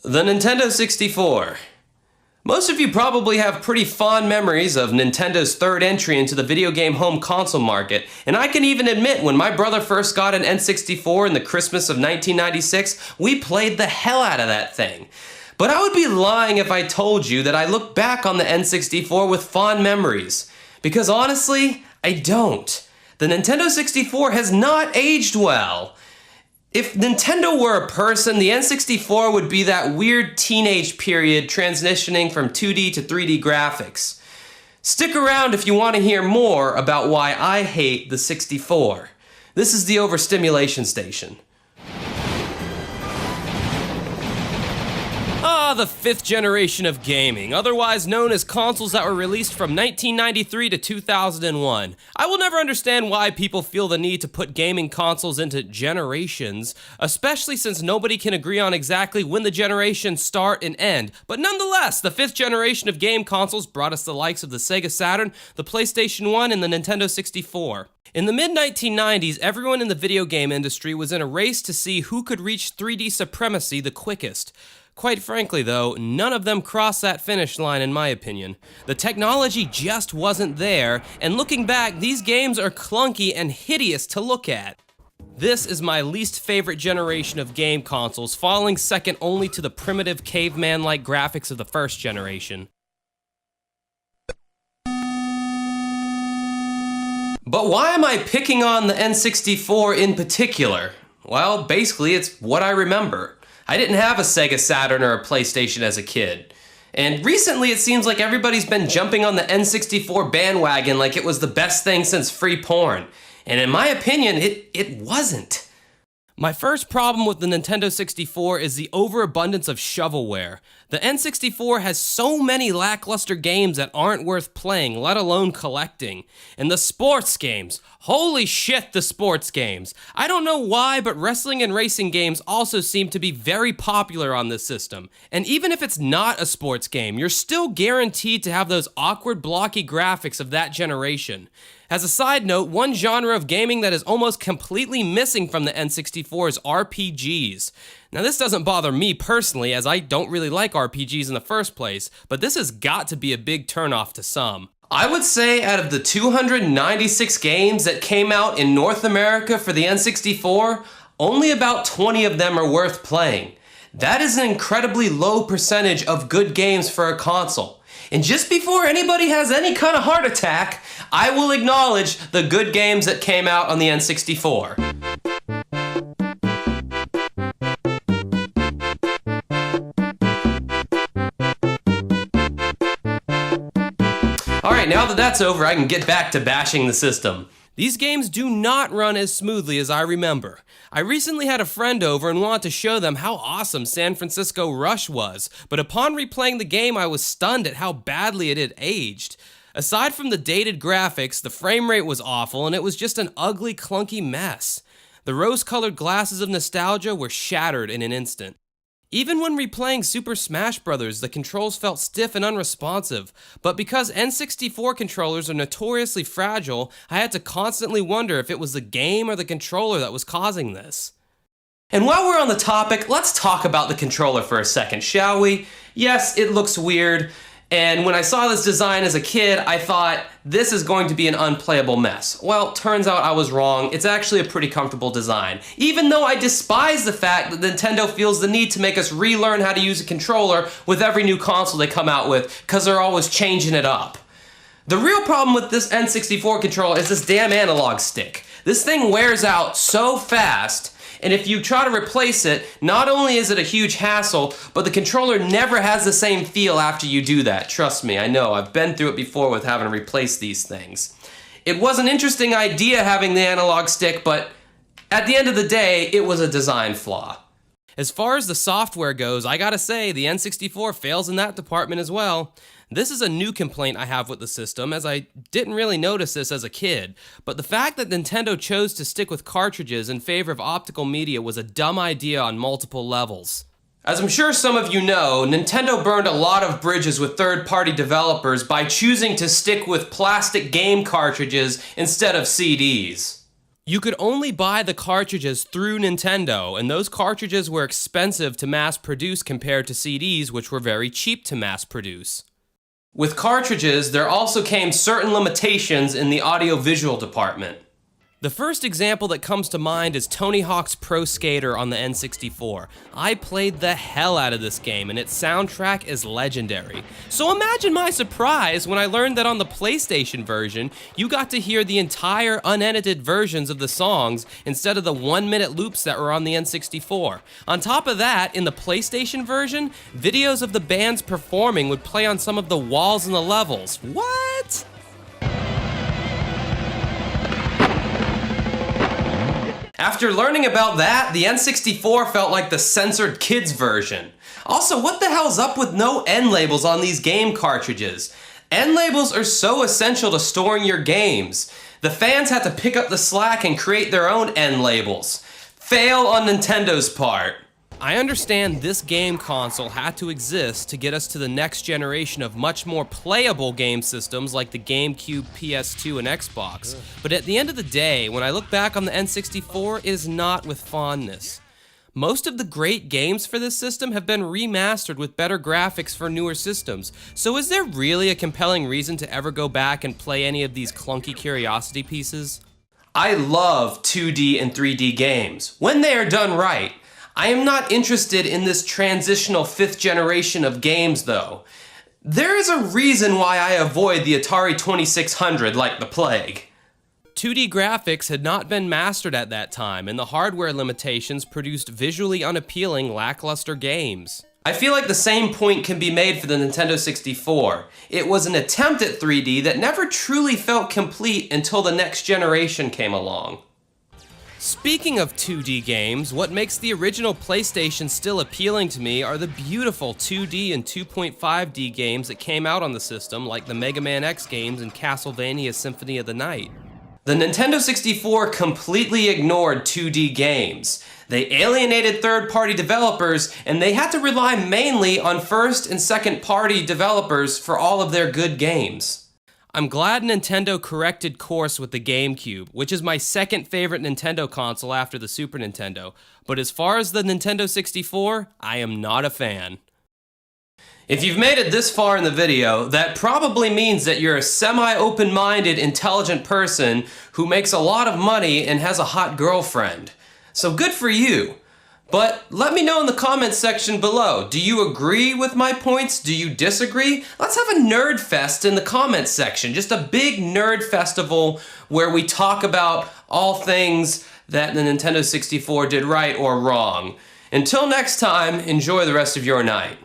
The Nintendo 64. Most of you probably have pretty fond memories of Nintendo's third entry into the video game home console market, and I can even admit when my brother first got an N64 in the Christmas of 1996, we played the hell out of that thing. But I would be lying if I told you that I look back on the N64 with fond memories, because honestly, I don't. The Nintendo 64 has not aged well. If Nintendo were a person, the N64 would be that weird teenage period transitioning from 2D to 3D graphics. Stick around if you want to hear more about why I hate the 64. This is the Overstimulation Station. The fifth generation of gaming, otherwise known as consoles that were released from 1993 to 2001. I will never understand why people feel the need to put gaming consoles into generations, especially since nobody can agree on exactly when the generations start and end. But nonetheless, the fifth generation of game consoles brought us the likes of the Sega Saturn, the PlayStation 1, and the Nintendo 64. In the mid-1990s, everyone in the video game industry was in a race to see who could reach 3D supremacy the quickest. Quite frankly though, none of them crossed that finish line in my opinion. The technology just wasn't there, and looking back, these games are clunky and hideous to look at. This is my least favorite generation of game consoles, falling second only to the primitive caveman-like graphics of the first generation. But why am I picking on the N64 in particular? Well, basically it's what I remember. I didn't have a Sega Saturn or a PlayStation as a kid. And recently it seems like everybody's been jumping on the N64 bandwagon like it was the best thing since free porn. And in my opinion, it wasn't. My first problem with the Nintendo 64 is the overabundance of shovelware. The N64 has so many lackluster games that aren't worth playing, let alone collecting. And the sports games. Holy shit, the sports games. I don't know why, but wrestling and racing games also seem to be very popular on this system. And even if it's not a sports game, you're still guaranteed to have those awkward, blocky graphics of that generation. As a side note, one genre of gaming that is almost completely missing from the N64 is RPGs. Now this doesn't bother me personally, as I don't really like RPGs in the first place, but this has got to be a big turnoff to some. I would say out of the 296 games that came out in North America for the N64, only about 20 of them are worth playing. That is an incredibly low percentage of good games for a console. And just before anybody has any kind of heart attack, I will acknowledge the good games that came out on the N64. Alright, now that that's over, I can get back to bashing the system. These games do not run as smoothly as I remember. I recently had a friend over and wanted to show them how awesome San Francisco Rush was, but upon replaying the game I was stunned at how badly it had aged. Aside from the dated graphics, the frame rate was awful and it was just an ugly, clunky mess. The rose-colored glasses of nostalgia were shattered in an instant. Even when replaying Super Smash Bros., the controls felt stiff and unresponsive, but because N64 controllers are notoriously fragile, I had to constantly wonder if it was the game or the controller that was causing this. And while we're on the topic, let's talk about the controller for a second, shall we? Yes, it looks weird, and when I saw this design as a kid, I thought, this is going to be an unplayable mess. Well, turns out I was wrong. It's actually a pretty comfortable design. Even though I despise the fact that Nintendo feels the need to make us relearn how to use a controller with every new console they come out with, because they're always changing it up. The real problem with this N64 controller is this damn analog stick. This thing wears out so fast, and if you try to replace it, not only is it a huge hassle, but the controller never has the same feel after you do that. Trust me, I know, I've been through it before with having to replace these things. It was an interesting idea having the analog stick, but at the end of the day, it was a design flaw. As far as the software goes, I gotta say, the N64 fails in that department as well. This is a new complaint I have with the system, as I didn't really notice this as a kid, but the fact that Nintendo chose to stick with cartridges in favor of optical media was a dumb idea on multiple levels. As I'm sure some of you know, Nintendo burned a lot of bridges with third-party developers by choosing to stick with plastic game cartridges instead of CDs. You could only buy the cartridges through Nintendo, and those cartridges were expensive to mass produce compared to CDs, which were very cheap to mass produce. With cartridges, there also came certain limitations in the audio-visual department. The first example that comes to mind is Tony Hawk's Pro Skater on the N64. I played the hell out of this game, and its soundtrack is legendary. So imagine my surprise when I learned that on the PlayStation version, you got to hear the entire unedited versions of the songs instead of the 1-minute loops that were on the N64. On top of that, in the PlayStation version, videos of the bands performing would play on some of the walls in the levels. What? After learning about that, the N64 felt like the censored kids version. Also, what the hell's up with no end labels on these game cartridges? End labels are so essential to storing your games. The fans had to pick up the slack and create their own end labels. Fail on Nintendo's part. I understand this game console had to exist to get us to the next generation of much more playable game systems like the GameCube, PS2, and Xbox. But at the end of the day, when I look back on the N64, it is not with fondness. Most of the great games for this system have been remastered with better graphics for newer systems. So is there really a compelling reason to ever go back and play any of these clunky curiosity pieces? I love 2D and 3D games, when they are done right. I am not interested in this transitional 5th generation of games, though. There is a reason why I avoid the Atari 2600 like the plague. 2D graphics had not been mastered at that time, and the hardware limitations produced visually unappealing, lackluster games. I feel like the same point can be made for the Nintendo 64. It was an attempt at 3D that never truly felt complete until the next generation came along. Speaking of 2D games, what makes the original PlayStation still appealing to me are the beautiful 2D and 2.5D games that came out on the system, like the Mega Man X games and Castlevania Symphony of the Night. The Nintendo 64 completely ignored 2D games. They alienated third-party developers, and they had to rely mainly on first- and second-party developers for all of their good games. I'm glad Nintendo corrected course with the GameCube, which is my second favorite Nintendo console after the Super Nintendo, but as far as the Nintendo 64, I am not a fan. If you've made it this far in the video, that probably means that you're a semi-open-minded, intelligent person who makes a lot of money and has a hot girlfriend. So good for you. But let me know in the comments section below. Do you agree with my points? Do you disagree? Let's have a nerd fest in the comments section. Just a big nerd festival where we talk about all things that the Nintendo 64 did right or wrong. Until next time, enjoy the rest of your night.